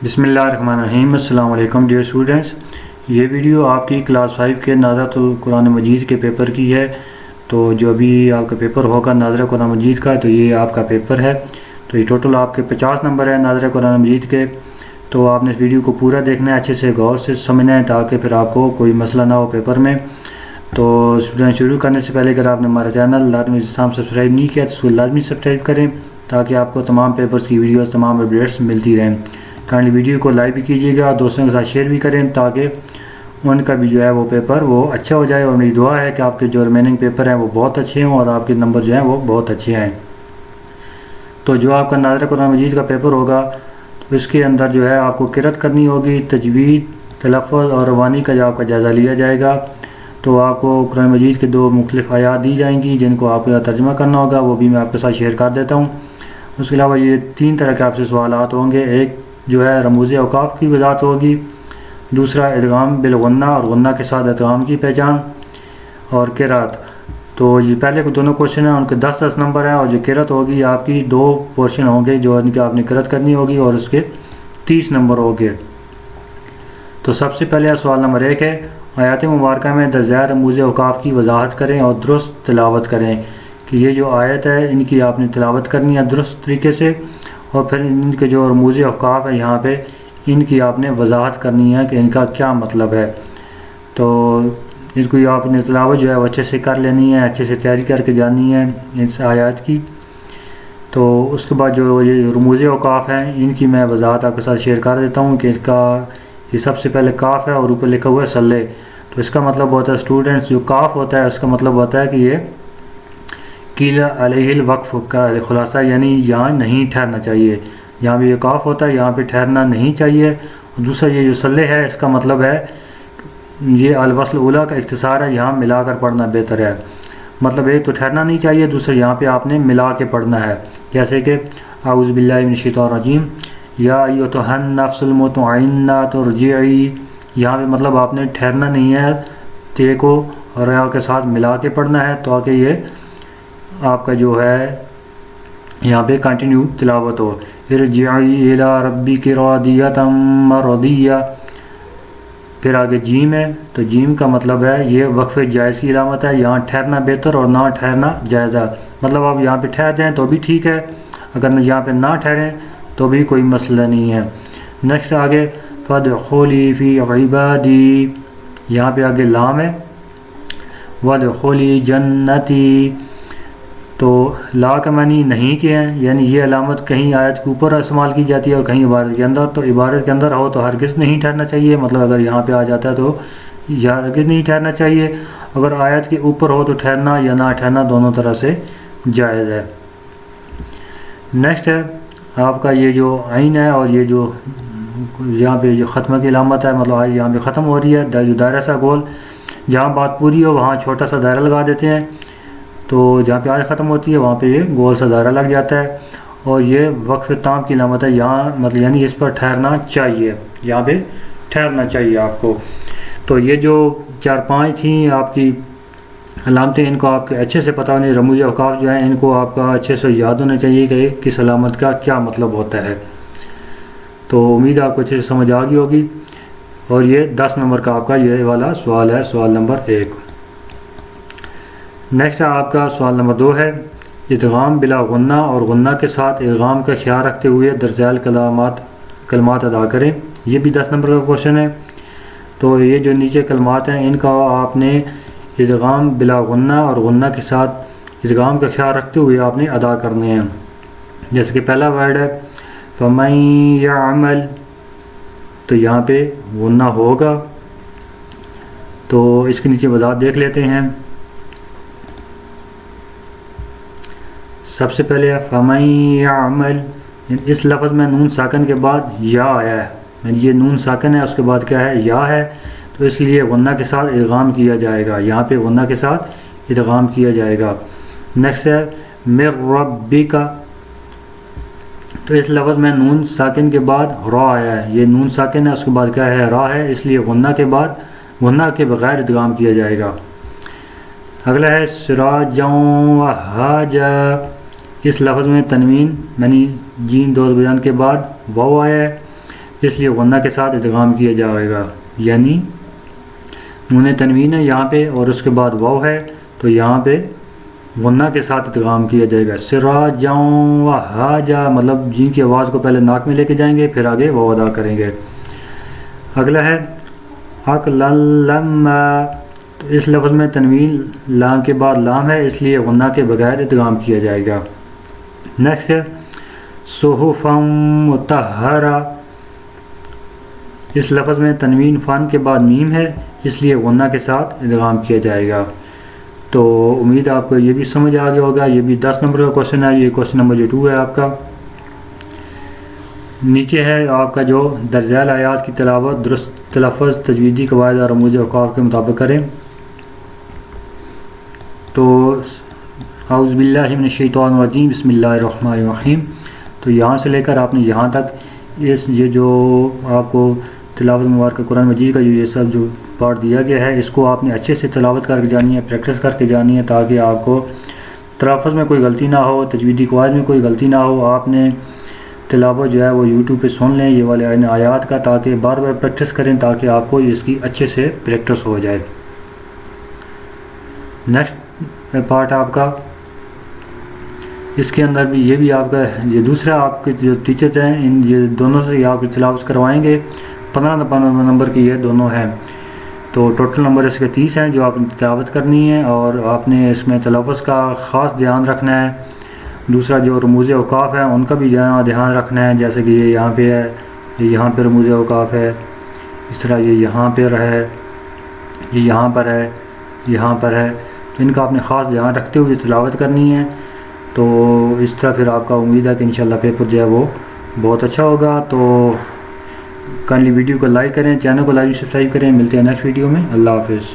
بسم اللہ الرحمن الرحیم۔ السلام علیکم ڈیئر اسٹوڈنٹس، یہ ویڈیو آپ کی کلاس 5 کے ناظرۃ القرآن مجید کے پیپر کی ہے۔ تو جو ابھی آپ کا پیپر ہوگا ناظرۃ قرآن مجید کا، تو یہ آپ کا پیپر ہے۔ تو یہ ٹوٹل آپ کے 50 نمبر ہے ناظرۃ قرآن مجید کے۔ تو آپ نے اس ویڈیو کو پورا دیکھنا ہے، اچھے سے غور سے سمجھنا ہے، تاکہ پھر آپ کو کوئی مسئلہ نہ ہو پیپر میں۔ تو اسٹوڈنٹ شروع کرنے سے پہلے اگر آپ نے ہمارا چینل لازمی اسلام سبسکرائب نہیں کیا تو اس کو لازمی سبسکرائب کریں، تاکہ آپ کو تمام پیپرز کی ویڈیوز، تمام اپڈیٹس ملتی رہیں۔ کائنڈلی ویڈیو کو لائک بھی کیجیے گا، دوستوں کے ساتھ شیئر بھی کریں، تاکہ ان کا بھی جو ہے وہ پیپر وہ اچھا ہو جائے۔ اور میری دعا ہے کہ آپ کے جو ریمیننگ پیپر ہیں وہ بہت اچھے ہوں اور آپ کے نمبر جو ہیں وہ بہت اچھے آئیں۔ تو جو آپ کا ناظرۃ قرآن مجید کا پیپر ہوگا، تو اس کے اندر جو ہے آپ کو قرأت کرنی ہوگی، تجوید، تلفظ اور روانی کا جو آپ کا جائزہ لیا جائے گا۔ تو آپ کو قرآن مجید کے 2 مختلف آیات دی جائیں گی، جن کو آپ کو ترجمہ کرنا ہوگا، وہ بھی میں آپ کے ساتھ شیئر کر دیتا ہوں۔ اس کے علاوہ یہ 3 طرح کے آپ سے سوالات ہوں گے۔ ایک جو ہے رموز اوقاف کی وضاحت ہوگی، دوسرا ادغام بالغنہ اور غنہ کے ساتھ ادغام کی پہچان، اور قرأت۔ تو یہ پہلے کو دونوں کوشچن ہیں، ان کے 10 نمبر ہیں، اور جو قرأت ہوگی آپ کی 2 پورشن ہوں گے جو ان کے آپ نے قرأت کرنی ہوگی، اور اس کے 30 نمبر ہوں گے۔ تو سب سے پہلے سوال نمبر 1 ہے، آیات مبارکہ میں درجۂ رموز اوقاف کی وضاحت کریں اور درست تلاوت کریں۔ کہ یہ جو آیت ہے ان کی آپ نے تلاوت کرنی ہے درست طریقے سے، اور پھر ان کے جو رموز اوقاف ہے یہاں پہ ان کی آپ نے وضاحت کرنی ہے کہ ان کا کیا مطلب ہے۔ تو اس کو آپ نے تلاوت جو ہے وہ اچھے سے کر لینی ہے، اچھے سے تیاری کر کے جانی ہے اس آیات کی۔ تو اس کے بعد جو یہ رموز اوقاف ہیں ان کی میں وضاحت آپ کے ساتھ شیئر کر دیتا ہوں کہ اس کا یہ سب سے پہلے کاف ہے اور اوپر لکھا ہوا ہے صلی۔ تو اس کا مطلب ہوتا ہے اسٹوڈنٹس، جو کاف ہوتا ہے اس کا مطلب ہوتا ہے کہ یہ قیل علیہ الوقف کا خلاصہ، یعنی یہاں نہیں ٹھہرنا چاہیے۔ جہاں بھی یہ کاف ہوتا ہے یہاں پہ ٹھہرنا نہیں چاہیے۔ اور دوسرا یہ جو صلی ہے اس کا مطلب ہے یہ الوصل اولیٰ کا اختصار ہے، یہاں ملا کر پڑھنا بہتر ہے۔ مطلب ایک تو ٹھہرنا نہیں چاہیے، دوسرا یہاں پہ آپ نے ملا کے پڑھنا ہے، جیسے کہ اعوذ باللہ من الشیطان الرجیم یا ایتھا النفس المطمئنہ ارجعی، یہاں پہ مطلب آپ نے ٹھہرنا نہیں ہے، تے کو ریا کے ساتھ ملا کے پڑھنا ہے، تاکہ یہ آپ کا جو ہے یہاں پہ کنٹینیو تلاوت ہو۔ ارجعی الی ربک راضیۃ مرضیہ، پھر آگے جیم ہے، تو جیم کا مطلب ہے یہ وقف جائز کی علامت ہے، یہاں ٹھہرنا بہتر اور نہ ٹھہرنا جائزہ۔ مطلب آپ یہاں پہ ٹھہر جائیں تو بھی ٹھیک ہے، اگر یہاں پہ نہ ٹھہریں تو بھی کوئی مسئلہ نہیں ہے۔ نیکسٹ آگے فادخلی فی عبادی، یہاں پہ آگے لام ہے، وادخلی جنتی، تو لا کا معنی نہیں کے ہیں، یعنی یہ علامت کہیں آیت کے اوپر استعمال کی جاتی ہے اور کہیں عبارت کے اندر۔ تو عبارت کے اندر ہو تو ہرگز نہیں ٹھہرنا چاہیے، مطلب اگر یہاں پہ آ جاتا ہے تو ہرگز نہیں ٹھہرنا چاہیے۔ اگر آیت کے اوپر ہو تو ٹھہرنا یا نہ ٹھہرنا دونوں طرح سے جائز ہے۔ نیکسٹ ہے آپ کا یہ جو عین ہے، اور یہ جو یہاں پہ جو ختمہ کی علامت ہے، مطلب یہاں پہ ختم ہو رہی ہے، جو دائرہ سا گول، جہاں بات پوری ہو وہاں چھوٹا سا دائرہ لگا دیتے ہیں، تو جہاں پہ آیت ختم ہوتی ہے وہاں پہ یہ گول سا دائرہ لگ جاتا ہے، اور یہ وقف تام کی علامت ہے، یہاں مطلب یعنی اس پر ٹھہرنا چاہیے، یہاں پہ ٹھہرنا چاہیے آپ کو۔ تو یہ جو 4-5 تھیں آپ کی علامتیں، ان کو آپ کے اچھے سے پتہ ہونے، رموز اوقاف جو ہیں ان کو آپ کا اچھے سے یاد ہونا چاہیے کہ کس علامت کا کیا مطلب ہوتا ہے۔ تو امید آپ کو اچھے سے سمجھ آ گئی ہوگی۔ اور یہ 10 نمبر کا آپ کا یہ والا سوال ہے، سوال نمبر 1۔ نیکسٹ آپ کا سوال نمبر 2 ہے، ادغام بلا غنہ اور غنہ کے ساتھ ادغام کا خیال رکھتے ہوئے درجۂ کلمات ادا کریں۔ یہ بھی 10 نمبر کا کوشچن ہے۔ تو یہ جو نیچے کلمات ہیں ان کا آپ نے ادغام بلا غنہ اور غنہ کے ساتھ ادغام کا خیال رکھتے ہوئے آپ نے ادا کرنے ہیں۔ جیسے کہ پہلا ورڈ ہے فَمَن يَعْمَلْ، تو یہاں پہ غنہ ہوگا، تو اس کے نیچے وضاحت دیکھ لیتے ہیں۔ سب سے پہلے فَمَن يَعْمَلْ، اس لفظ میں نون ساکن کے بعد یا آیا ہے، یعنی یہ نون ساکن ہے اس کے بعد کیا ہے، یا ہے، تو اس لیے غنہ کے ساتھ ادغام کیا جائے گا، یہاں پہ غنہ کے ساتھ ادغام کیا جائے گا۔ نیکسٹ ہے مِن رَبِّکَ، تو اس لفظ میں نون ساکن کے بعد را آیا ہے، یہ نون ساکن ہے اس کے بعد کیا ہے، را ہے، اس لیے غنہ کے بعد غنہ کے بغیر ادغام کیا جائے گا۔ اگلا ہے سراجا وہاجا، اس لفظ میں تنوین یعنی جیم 2 بیان کے بعد واو آیا ہے، اس لیے غنہ کے ساتھ ادغام کیا جائے گا، یعنی نون تنوین ہے یہاں پہ اور اس کے بعد واو ہے، تو یہاں پہ غنہ کے ساتھ ادغام کیا جائے گا۔ سراجا وہاجا، مطلب جن کی آواز کو پہلے ناک میں لے کے جائیں گے پھر آگے واو ادا کریں گے۔ اگلا ہے اقلما، تو اس لفظ میں تنوین لام کے بعد لام ہے، اس لیے غنہ کے بغیر ادغام کیا جائے گا۔ نیکسٹ ہے صحفا مطہرہ، اس لفظ میں تنوین فن کے بعد میم ہے، اس لیے غنہ کے ساتھ ادغام کیا جائے گا۔ تو امید آپ کو یہ بھی سمجھ آ گیا ہوگا، یہ بھی 10 نمبر کا کوشچن ہے، یہ کوشچن نمبر جو 2 ہے آپ کا۔ نیچے ہے آپ کا جو درج ذیل آیات کی تلاوت درست تلفظ، تجویدی قواعد اور رموز اوقاف کے مطابق کریں۔ تو اعوذ باللہ من الشیطان الرجیم، بسم اللہ الرحمن الرحیم، تو یہاں سے لے کر آپ نے یہاں تک یہ جو آپ کو تلاوت مبارکہ قرآن مجید کا یہ سب جو پارٹ دیا گیا ہے، اس کو آپ نے اچھے سے تلاوت کر کے جانی ہے، پریکٹس کر کے جانی ہے، تاکہ آپ کو تلفظ میں کوئی غلطی نہ ہو، تجویدی قواعد میں کوئی غلطی نہ ہو۔ آپ نے تلاوت جو ہے وہ یوٹیوب پہ سن لیں یہ والے آیات کا، تاکہ بار بار پریکٹس کریں، تاکہ آپ کو اس کی اچھے سے پریکٹس ہو جائے۔ نیکسٹ پارٹ آپ کا، اس کے اندر بھی یہ بھی آپ کا یہ دوسرا آپ کے جو ٹیچرز ہیں ان یہ دونوں سے آپ تلاوت کروائیں گے، 15 نمبر کی یہ دونوں ہیں، تو ٹوٹل نمبر اس کے 30 ہیں جو آپ نے تلاوت کرنی ہے، اور آپ نے اس میں تلفظ کا خاص دھیان رکھنا ہے۔ دوسرا جو رموز اوقاف ہیں ان کا بھی دھیان رکھنا ہے، جیسے کہ یہ یہاں پہ ہے، یہ یہاں پہ رموز اوقاف ہے، اس طرح یہ یہاں پہ ہے، یہ یہاں پر ہے، یہاں پر ہے، تو ان کا آپ نے خاص دھیان رکھتے ہوئے تلاوت کرنی ہے۔ تو اس طرح پھر آپ کا امید ہے کہ انشاءاللہ پیپر جو ہے وہ بہت اچھا ہوگا۔ تو کائنڈلی ویڈیو کو لائک کریں، چینل کو لائک سبسکرائب کریں، ملتے ہیں نیکسٹ ویڈیو میں، اللہ حافظ۔